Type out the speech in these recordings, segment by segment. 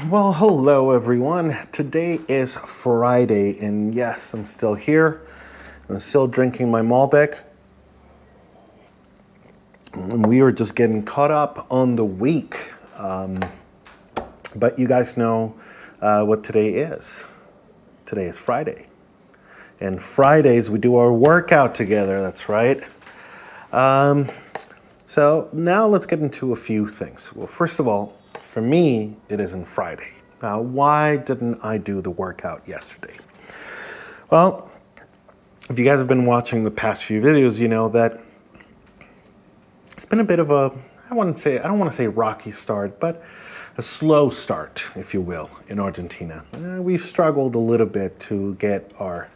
Well, hello everyone. Today is Friday, and yes, I'm still here. I'm still drinking my Malbec. And we are just getting caught up on the week. But you guys know what today is. Today is Friday. And Fridays we do our workout together, that's right. So now let's get into a few things. Well, first of all, for me, it isn't Friday. Now, why didn't I do the workout yesterday? Well, if you guys have been watching the past few videos, you know that it's been a bit of a, I don't want to say rocky start, but a slow start, if you will, in Argentina. We've struggled a little bit to get our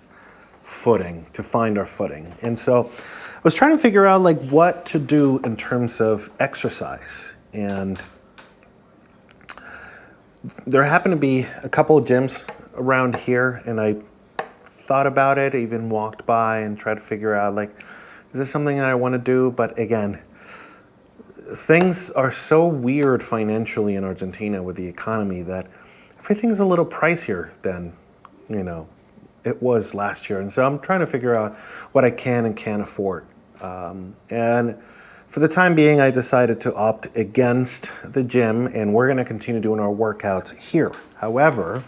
footing, to find our footing. And so I was trying to figure out like what to do in terms of exercise. And there happened to be a couple of gyms around here, and I thought about it, even walked by and tried to figure out like, is this something that I want to do? But again, things are so weird financially in Argentina with the economy that everything's a little pricier than, it was last year. And so I'm trying to figure out what I can and can't afford. And for the time being, I decided to opt against the gym, and we're going to continue doing our workouts here. However,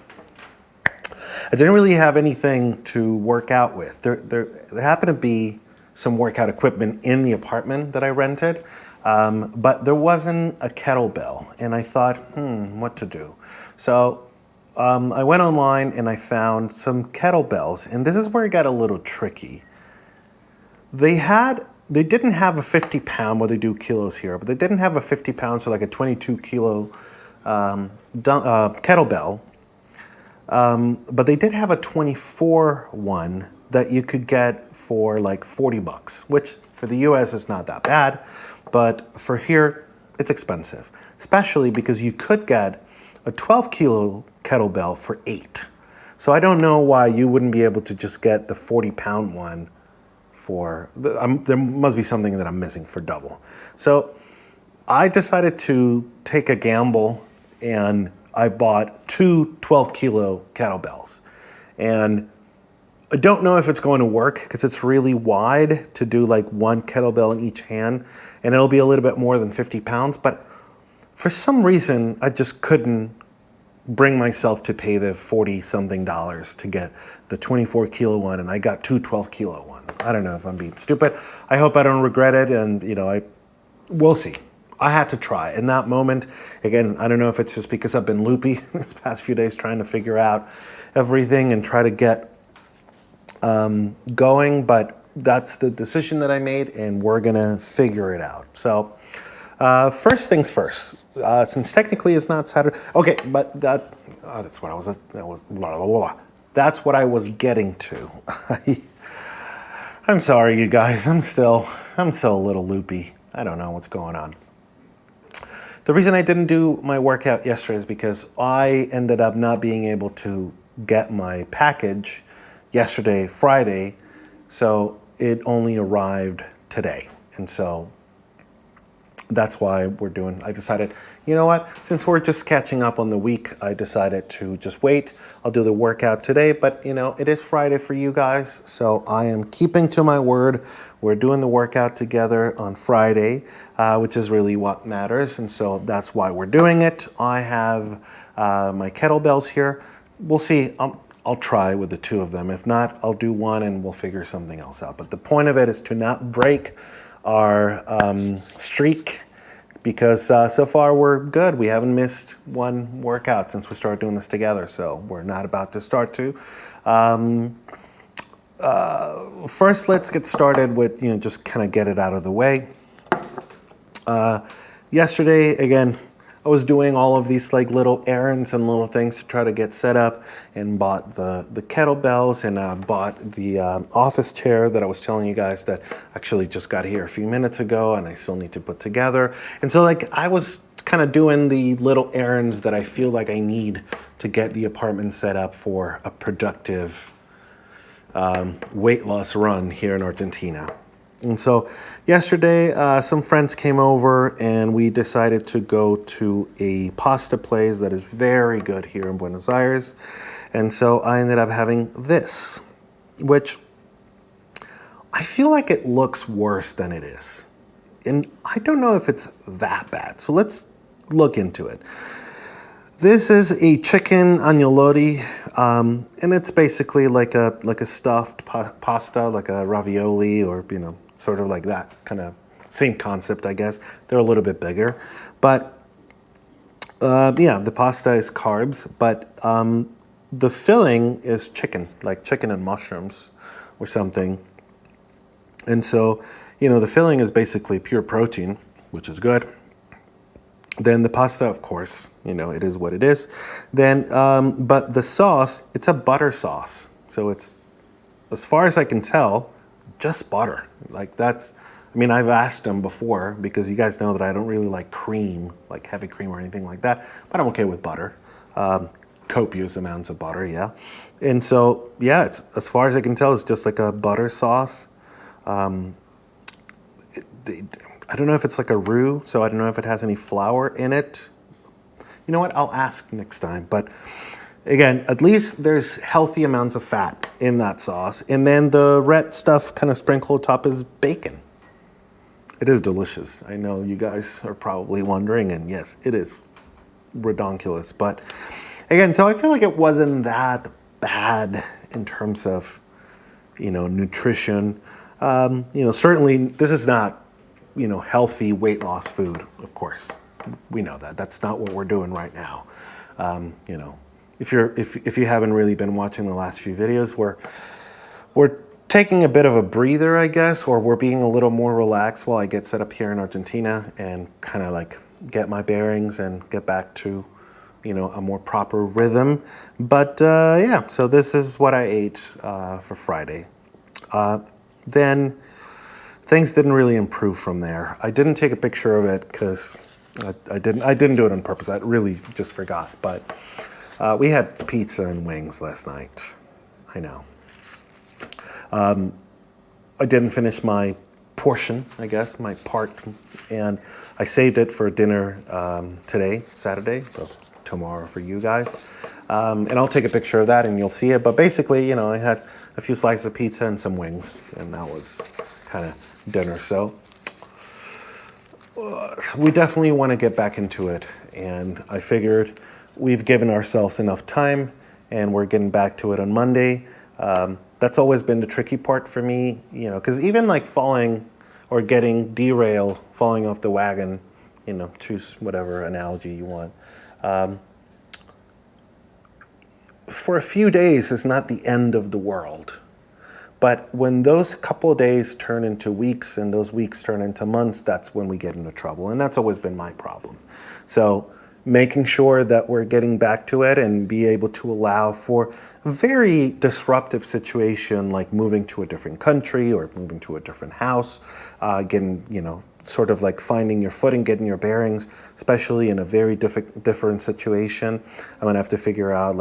I didn't really have anything to work out with. There happened to be some workout equipment in the apartment that I rented, but there wasn't a kettlebell, and I thought, what to do? So I went online and I found some kettlebells, and this is where it got a little tricky. They didn't have a 50 pound, well, they do kilos here, but they didn't have a 50 pound, so like a 22 kilo kettlebell. But they did have a 24 one that you could get for like $40, which for the US is not that bad, but for here, it's expensive, especially because you could get a 12 kilo kettlebell for $8. So I don't know why you wouldn't be able to just get the 40 pound one there must be something that I'm missing for double. So I decided to take a gamble, and I bought two 12 kilo kettlebells. And I don't know if it's going to work because it's really wide to do like one kettlebell in each hand, and it'll be a little bit more than 50 pounds. But for some reason, I just couldn't bring myself to pay the 40 something dollars to get the 24 kilo one, and I got two 12 kilo ones. I don't know if I'm being stupid. I hope I don't regret it, and we'll see. I had to try. In that moment, again, I don't know if it's just because I've been loopy this past few days trying to figure out everything and try to get going, but that's the decision that I made, and we're gonna figure it out. So first things first, since technically it's not Saturday. Okay, but that's what I was. That was blah, blah, blah. That's what I was getting to. I'm sorry, you guys. I'm still a little loopy. I don't know what's going on. The reason I didn't do my workout yesterday is because I ended up not being able to get my package yesterday, Friday, so it only arrived today. And so that's why I decided, you know what, since we're just catching up on the week, I decided to just wait. I'll do the workout today, but it is Friday for you guys, so I am keeping to my word. We're doing the workout together on Friday, which is really what matters, and so that's why we're doing it. I have my kettlebells here. We'll see. I'll try with the two of them. If not, I'll do one and we'll figure something else out. But the point of it is to not break our streak, because so far we're good. We haven't missed one workout since we started doing this together, so we're not about to start to. First, let's get started with just kind of get it out of the way. Yesterday, again, I was doing all of these like little errands and little things to try to get set up, and bought the kettlebells, and bought the office chair that I was telling you guys that actually just got here a few minutes ago, and I still need to put together. And so like I was kind of doing the little errands that I feel like I need to get the apartment set up for a productive weight loss run here in Argentina. And so yesterday, some friends came over and we decided to go to a pasta place that is very good here in Buenos Aires. And so I ended up having this, which I feel like it looks worse than it is. And I don't know if it's that bad. So let's look into it. This is a chicken agnolotti, and it's basically like a stuffed pasta, like a ravioli, or sort of like that kind of same concept, I guess. They're a little bit bigger, but yeah, the pasta is carbs, but the filling is chicken, like chicken and mushrooms, or something. And so, the filling is basically pure protein, which is good. Then the pasta, of course, it is what it is. Then, but the sauce, it's a butter sauce. So it's, as far as I can tell, just butter. Like I've asked them before because you guys know that I don't really like cream, like heavy cream or anything like that, but I'm okay with butter. Copious amounts of butter, yeah. And so, yeah, it's, as far as I can tell, it's just like a butter sauce. I don't know if it's like a roux, so I don't know if it has any flour in it. You know what? I'll ask next time. But again, at least there's healthy amounts of fat in that sauce. And then the red stuff kind of sprinkled top is bacon. It is delicious. I know you guys are probably wondering, and yes, it is redonkulous. But again, so I feel like it wasn't that bad in terms of, nutrition. Certainly this is not, healthy weight loss food, of course. We know that. That's not what we're doing right now. If you haven't really been watching the last few videos, we're taking a bit of a breather, I guess, or we're being a little more relaxed while I get set up here in Argentina and kind of like get my bearings and get back to, a more proper rhythm. But yeah, so this is what I ate for Friday. Then things didn't really improve from there. I didn't take a picture of it because I didn't do it on purpose. I really just forgot. But we had pizza and wings last night. I know. I didn't finish my portion, I guess, my part, and I saved it for dinner today, Saturday, so tomorrow for you guys. And I'll take a picture of that and you'll see it. But basically, I had a few slices of pizza and some wings, and that was kind of dinner. So we definitely want to get back into it, and I figured we've given ourselves enough time and we're getting back to it on Monday. That's always been the tricky part for me, because even like falling or getting derailed, falling off the wagon, choose whatever analogy you want, for a few days is not the end of the world. But when those couple of days turn into weeks and those weeks turn into months, that's when we get into trouble. And that's always been my problem. So making sure that we're getting back to it and be able to allow for a very disruptive situation like moving to a different country or moving to a different house, getting, sort of like finding your footing, getting your bearings, especially in a very different situation. I'm going to have to figure out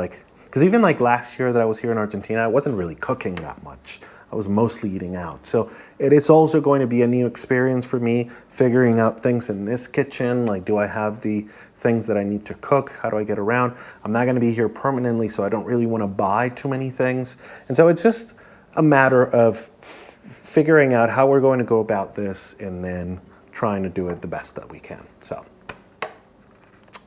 because even like last year that I was here in Argentina, I wasn't really cooking that much. I was mostly eating out. So it is also going to be a new experience for me, figuring out things in this kitchen. Like, do I have the things that I need to cook? How do I get around? I'm not going to be here permanently, so I don't really want to buy too many things. And so it's just a matter of figuring out how we're going to go about this and then trying to do it the best that we can. So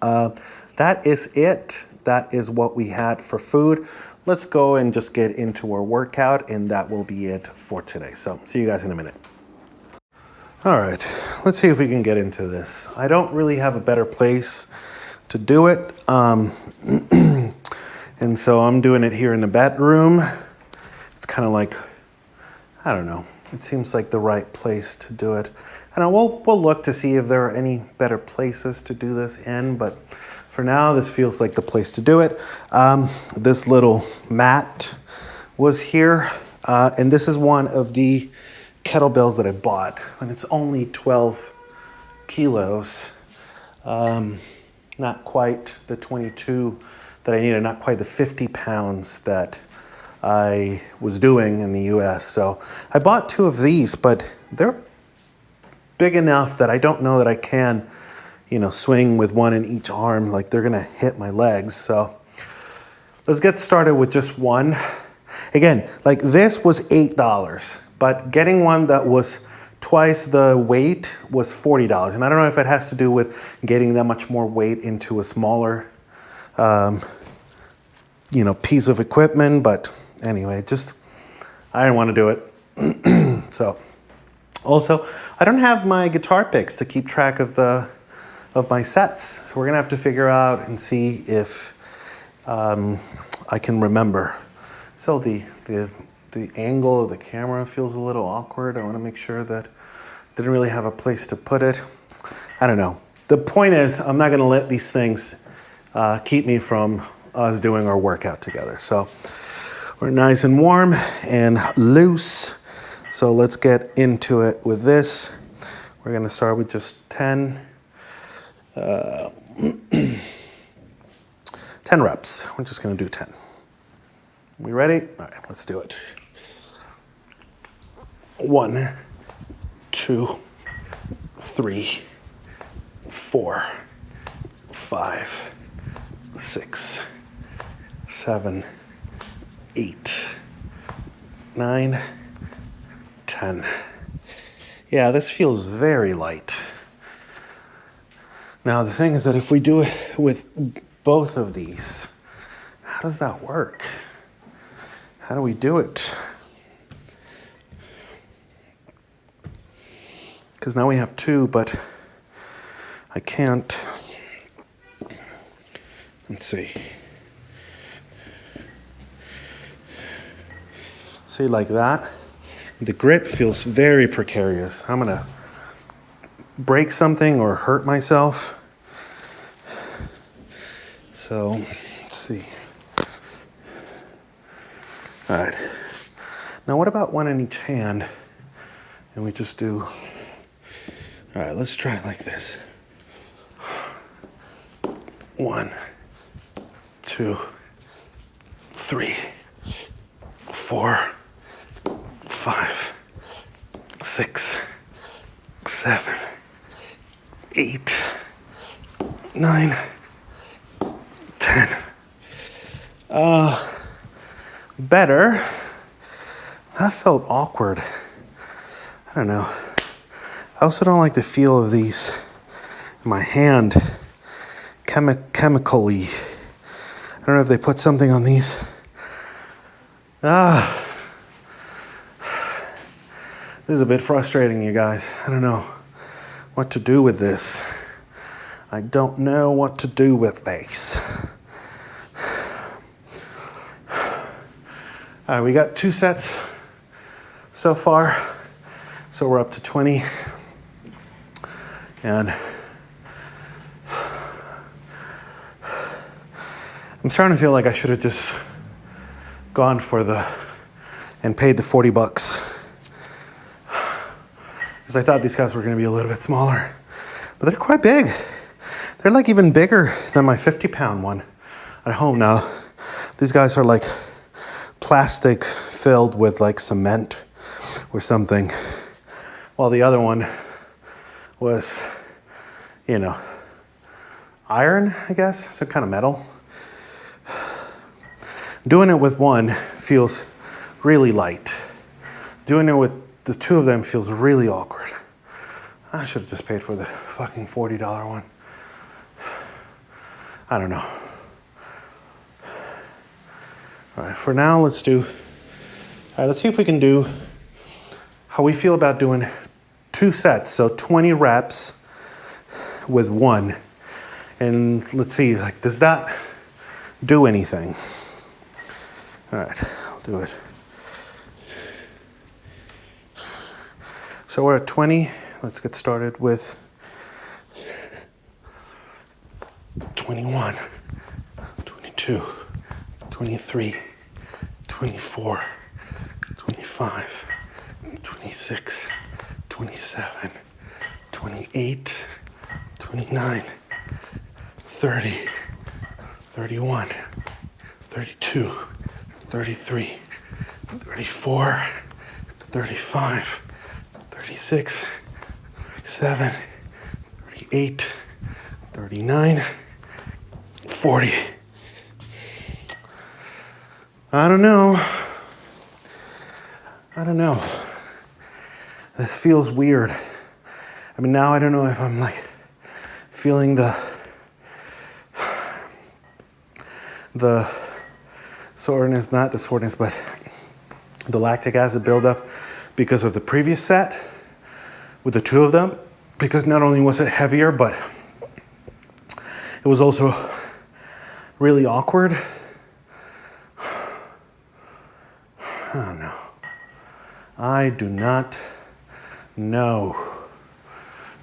that is it. That is what we had for food. Let's go and just get into our workout, and that will be it for today. So see you guys in a minute. All right, let's see if we can get into this. I don't really have a better place to do it. And so I'm doing it here in the bedroom. It's kind of like, I don't know. It seems like the right place to do it. And we'll look to see if there are any better places to do this in, but for now, this feels like the place to do it. This little mat was here, and this is one of the kettlebells that I bought, and it's only 12 kilos. Not quite the 22 that I needed, not quite the 50 pounds that I was doing in the US. So I bought 2 of these, but they're big enough that I don't know that I can, swing with one in each arm. Like they're gonna hit my legs. So let's get started with just one. Again, like this was $8, but getting one that was twice the weight was $40. And I don't know if it has to do with getting that much more weight into a smaller, piece of equipment. But anyway, I didn't want to do it. So also, I don't have my guitar picks to keep track of my sets. So we're gonna have to figure out and see if I can remember. So the angle of the camera feels a little awkward. I want to make sure that I didn't really have a place to put it. I don't know. The point is, I'm not going to let these things keep me from us doing our workout together. So we're nice and warm and loose. So let's get into it with this. We're going to start with just 10 reps. We're just going to do 10. We ready? All right, let's do it. 1, 2, 3, 4, 5, 6, 7, 8, 9, 10. Yeah, this feels very light. Now, the thing is that if we do it with both of these, how does that work? How do we do it? Because now we have 2, but I can't. Let's see. See, like that? The grip feels very precarious. I'm gonna break something or hurt myself. So, let's see. All right. Now what about one in each hand? And we just do, all right, let's try it like this. 1, 2, 3, 4, 5, 6, 7, 8, 9, 10. Better. That felt awkward. I don't know. I also don't like the feel of these in my hand chemically. I don't know if they put something on these. This is a bit frustrating, you guys. I don't know what to do with this. I don't know what to do with this. All right, we got 2 sets so far. So we're up to 20. And I'm starting to feel like I should have just gone and paid the $40. Because I thought these guys were going to be a little bit smaller. But they're quite big. They're like even bigger than my 50-pound one at home now. These guys are like plastic filled with like cement or something, while the other one was, iron, I guess, some kind of metal. Doing it with one feels really light. Doing it with the 2 of them feels really awkward. I should have just paid for the fucking $40 one. I don't know. All right, for now, let's see if we can do how we feel about doing 2 sets. So 20 reps with 1. And let's see, like, does that do anything? All right, I'll do it. So we're at 20. Let's get started with 21, 22, 23, 24, 25, 26, 27, 28, 29, 30, 31, 32, 33, 34, 35, 36, 37, 38, 39, 40. I don't know. This feels weird. I mean, now I don't know if I'm like feeling the soreness, not the soreness, but the lactic acid buildup because of the previous set with the two of them. Because not only was it heavier, but it was also really awkward. I don't know. I do not know.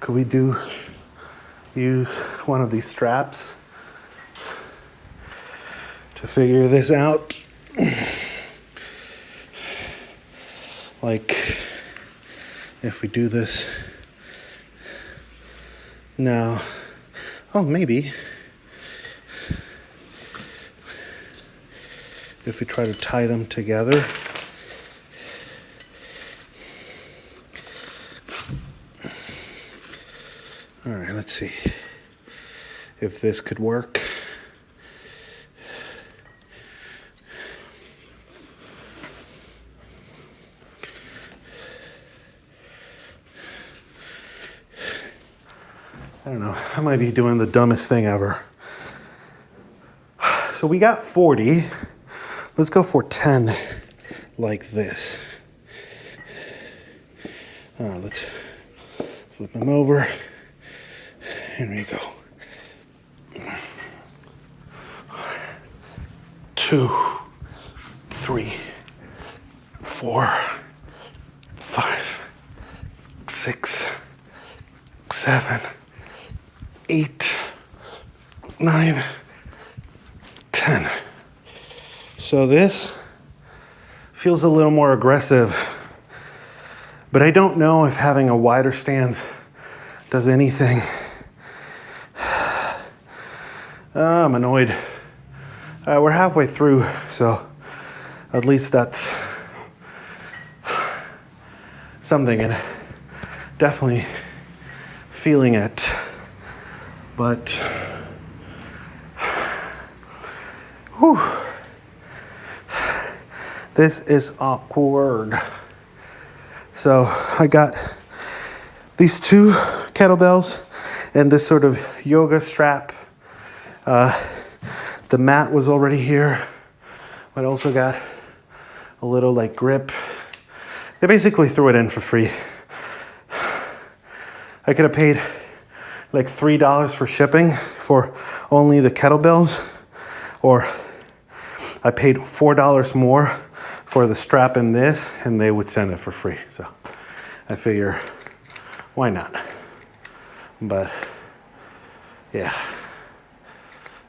Could we use one of these straps to figure this out? Like, if we do this now, oh, maybe. If we try to tie them together. All right, let's see if this could work. I don't know, I might be doing the dumbest thing ever. So we got 40. Let's go for 10 like this. Let's flip them over. Here we go. 2, 3, 4, 5, 6, 7, 8, 9, 10. So this feels a little more aggressive, but I don't know if having a wider stance does anything. I'm annoyed. We're halfway through, so at least that's something, and definitely feeling it. But, whew, this is awkward. So I got these two kettlebells and this sort of yoga strap. The mat was already here, but I also got a little like grip. They basically threw it in for free. I could have paid like $3 for shipping for only the kettlebells, or I paid $4 more for the strap in this, and they would send it for free. So I figure, why not? But yeah,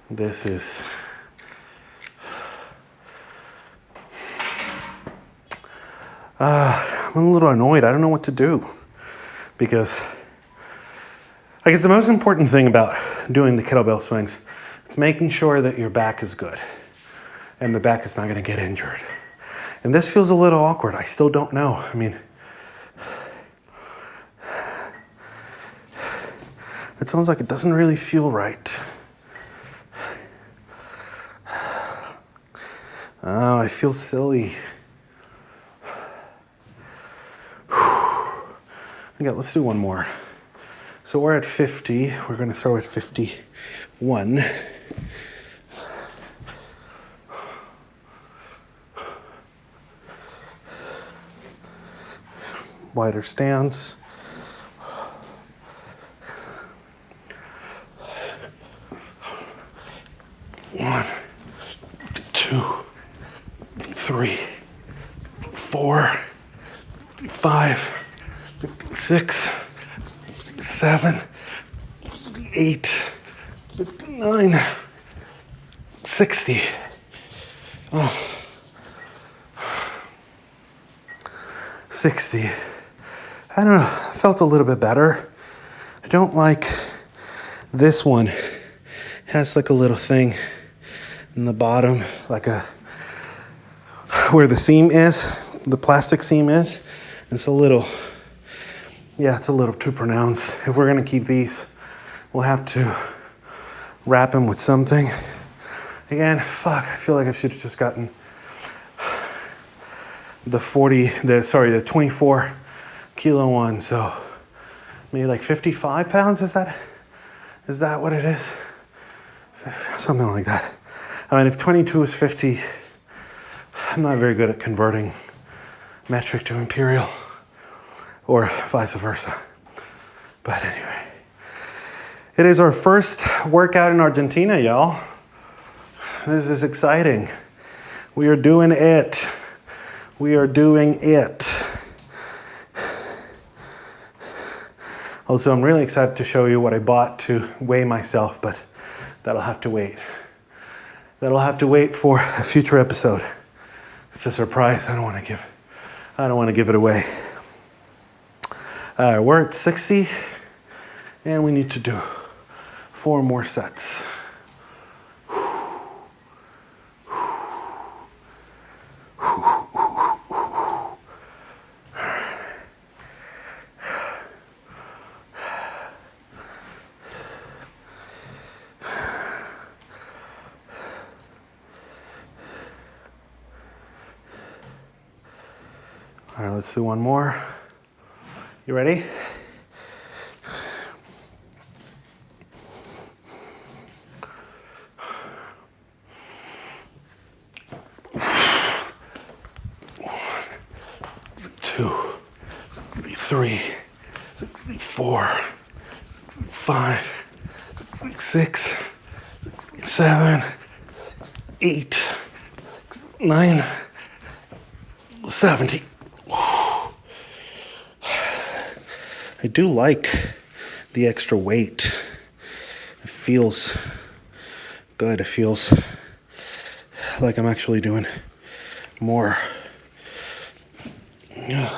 this is I'm a little annoyed. I don't know what to do, because I guess the most important thing about doing the kettlebell swings is making sure that your back is good and the back is not going to get injured. And this feels a little awkward. I still don't know. I mean, it sounds like it doesn't really feel right. Oh, I feel silly. Okay, let's do one more. So we're at 50. We're going to start with 51. Wider stance. One, 2, 3, 4, 5, 56, 57, 58, 59, 60. Oh. 60. I don't know, I felt a little bit better. I don't like this one. It has like a little thing in the bottom, like a, where the seam is, the plastic seam is. It's a little, yeah, it's a little too pronounced. If we're gonna keep these, we'll have to wrap them with something. Again, fuck, I feel like I should have just gotten the 24 kilo one. So maybe like 55 pounds, is that what it is? Something like that. I mean, if 22 is 50, I'm not very good at converting metric to imperial or vice versa. But anyway, it is our first workout in Argentina, y'all. This is exciting. We are doing it. We are doing it. Also, I'm really excited to show you what I bought to weigh myself, but that'll have to wait. That'll have to wait for a future episode. It's a surprise. I don't want to give it away. We're at 60, and we need to do 4 more sets. All right, let's do one more. You ready? Two, 63, 64, 65, 66, 67, 68, 69, 70. I do like the extra weight. It feels good. It feels like I'm actually doing more. Yeah.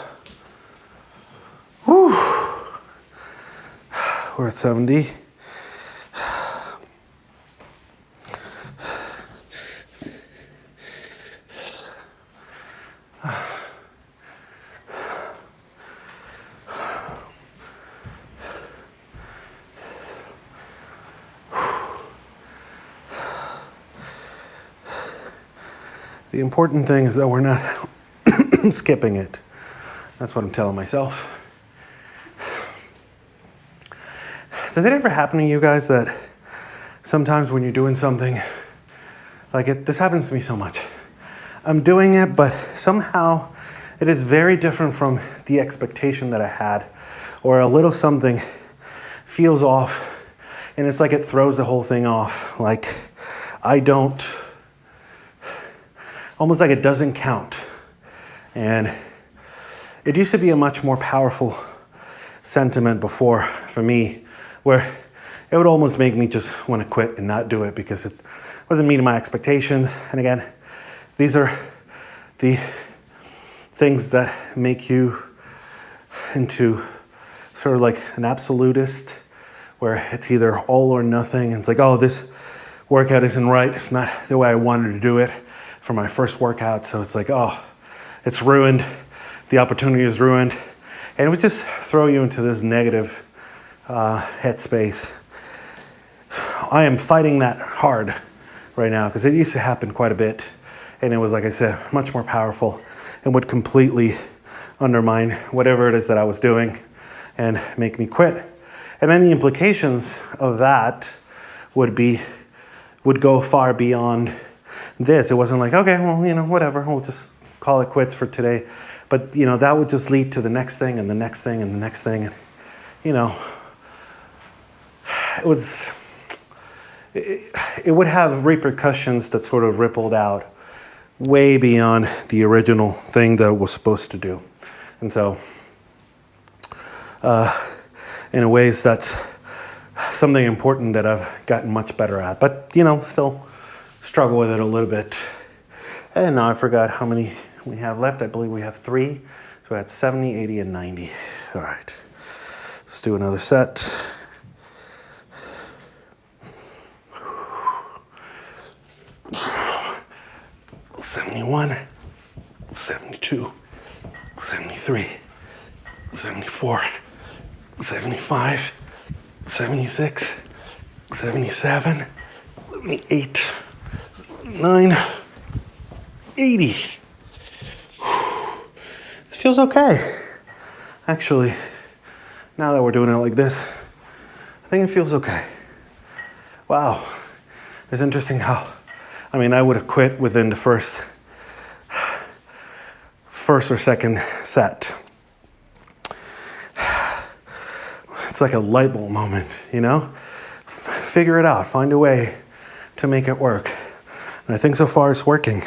Whew. We're at 70. The important thing is that we're not skipping it. That's what I'm telling myself. Does it ever happen to you guys that sometimes when you're doing something, this happens to me so much. I'm doing it, but somehow it is very different from the expectation that I had, or a little something feels off, and it's like it throws the whole thing off. Like almost like it doesn't count. And it used to be a much more powerful sentiment before for me, where it would almost make me just want to quit and not do it because it wasn't meeting my expectations. And again, these are the things that make you into sort of like an absolutist, where it's either all or nothing. And it's like, oh, this workout isn't right. It's not the way I wanted to do it for my first workout. So it's like, oh, it's ruined. The opportunity is ruined. And it would just throw you into this negative headspace. I am fighting that hard right now because it used to happen quite a bit. And it was, like I said, much more powerful and would completely undermine whatever it is that I was doing and make me quit. And then the implications of that would go far beyond this. It wasn't like, okay, well, whatever, we'll just call it quits for today. But, that would just lead to the next thing and the next thing and the next thing. And, it would have repercussions that sort of rippled out way beyond the original thing that it was supposed to do. And so, in a ways, that's something important that I've gotten much better at. But, still struggle with it a little bit. And now I forgot how many we have left. I believe we have 3. So we're at 70, 80, and 90. All right. Let's do another set. $71. 72, 73, 74, 75, 76, 77, 78, 79, 80. This feels okay. Actually, now that we're doing it like this, I think it feels okay. Wow. It's interesting how, I would have quit within the first or second set. It's like a light bulb moment, you know? Figure it out, find a way to make it work. And I think so far it's working.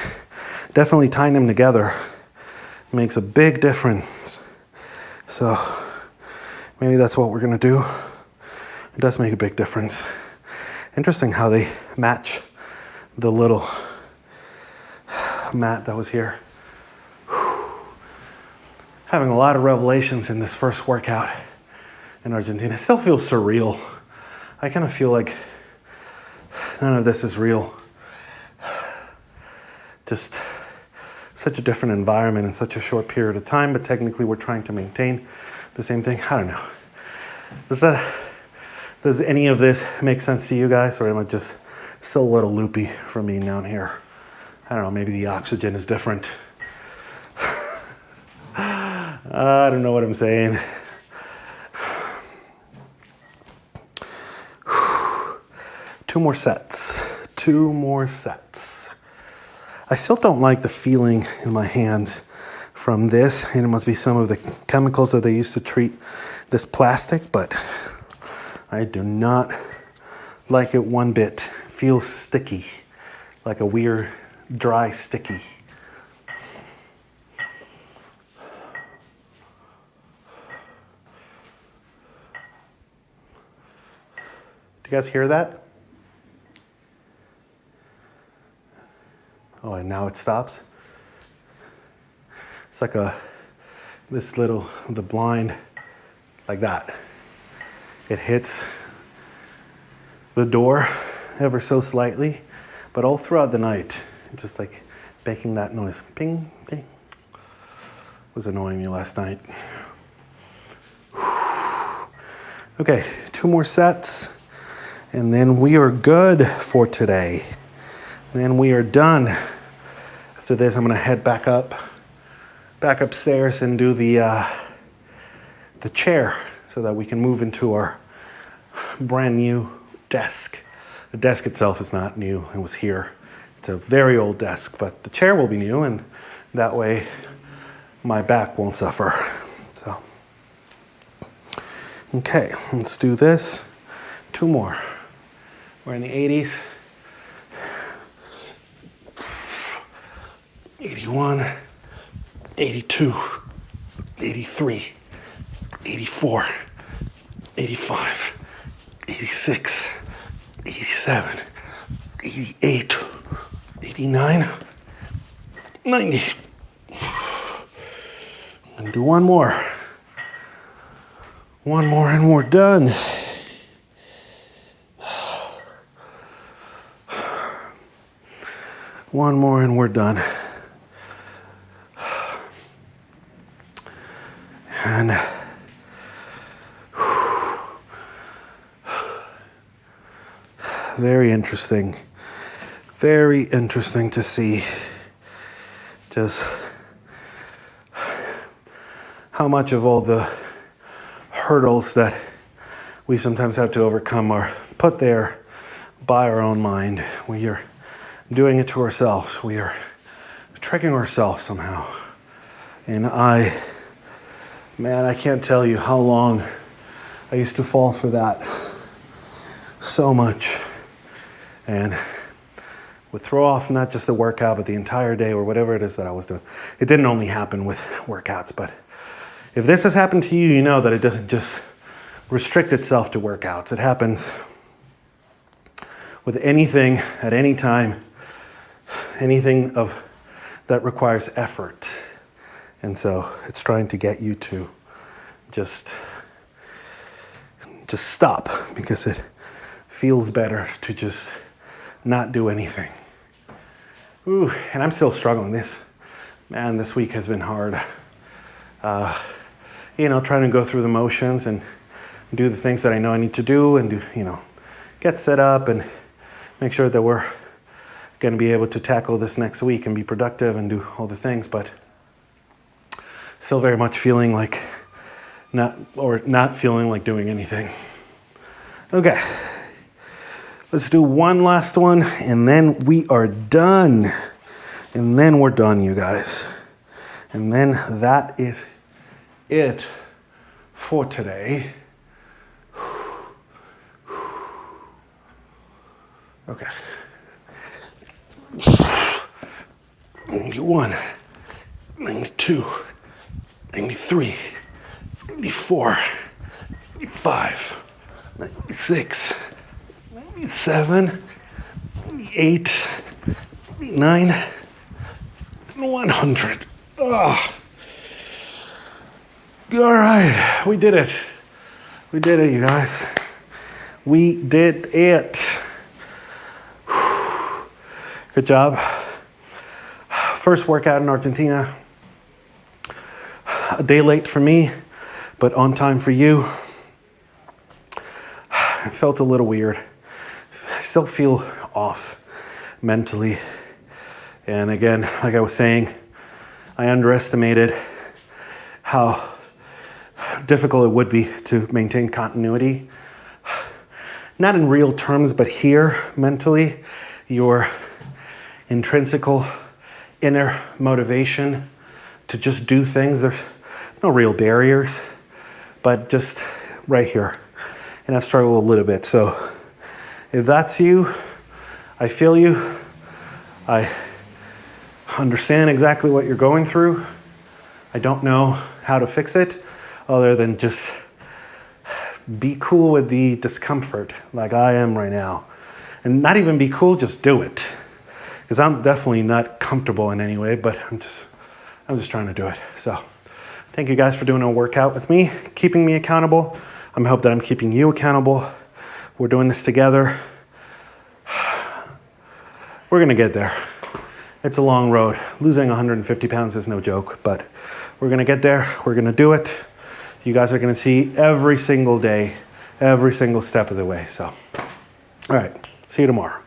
Definitely tying them together makes a big difference. So maybe that's what we're gonna do. It does make a big difference. Interesting how they match the little mat that was here. Having a lot of revelations in this first workout in Argentina. It still feels surreal. I kind of feel like none of this is real. Just such a different environment in such a short period of time, but technically we're trying to maintain the same thing. I don't know. Does any of this make sense to you guys, or am I just still a little loopy for me down here? I don't know, maybe the oxygen is different. I don't know what I'm saying. Two more sets. I still don't like the feeling in my hands from this, and it must be some of the chemicals that they used to treat this plastic, but I do not like it one bit. It feels sticky, like a weird, dry, sticky. Do you guys hear that? Oh, and now it stops. It's like the blind, like that. It hits the door ever so slightly, but all throughout the night, it's just like making that noise. Ping, ping. It was annoying me last night. Okay, 2 more sets, and then we are good for today. Then we are done. After this, I'm gonna head back upstairs and do the chair so that we can move into our brand new desk. The desk itself is not new, it was here. It's a very old desk, but the chair will be new, and that way my back won't suffer. So, okay, let's do this. 2 more. We're in the 80s. 81, 82, 83, 84, 85, 86, 87, 88, 89, 90. And do one more. One more and we're done. One more and we're done. And very interesting to see just how much of all the hurdles that we sometimes have to overcome are put there by our own mind. We are doing it to ourselves. We are tricking ourselves somehow. And I can't tell you how long I used to fall for that so much. And would throw off not just the workout, but the entire day or whatever it is that I was doing. It didn't only happen with workouts, but if this has happened to you, you know that it doesn't just restrict itself to workouts. It happens with anything at any time, anything that requires effort. And so it's trying to get you to just stop, because it feels better to just not do anything. Ooh, and I'm still struggling. man, this week has been hard. You know, trying to go through the motions and do the things that I know I need to do and do, you know, get set up and make sure that we're going to be able to tackle this next week and be productive and do all the things, but still very much feeling like not feeling like doing anything. Okay, let's do one last one and then we are done. And then we're done, you guys. And then that is it for today. Okay. 91, 92, 93, 94, 95, 96, 97, 98, 99, 100. Oh. All right, we did it. We did it, you guys. We did it. Good job. First workout in Argentina. A day late for me, but on time for you. It felt a little weird. I still feel off mentally. And again, like I was saying, I underestimated how difficult it would be to maintain continuity. Not in real terms, but here, mentally, your intrinsical inner motivation to just do things. There's no real barriers, but just right here. And I struggle a little bit. So if that's you, I feel you. I understand exactly what you're going through. I don't know how to fix it other than just be cool with the discomfort like I am right now. And not even be cool, just do it. Because I'm definitely not comfortable in any way, but I'm just trying to do it. So thank you guys for doing a workout with me, keeping me accountable. I hope that I'm keeping you accountable. We're doing this together. We're gonna get there. It's a long road. Losing 150 pounds is no joke, but we're gonna get there. We're gonna do it. You guys are gonna see every single day, every single step of the way. So, all right, see you tomorrow.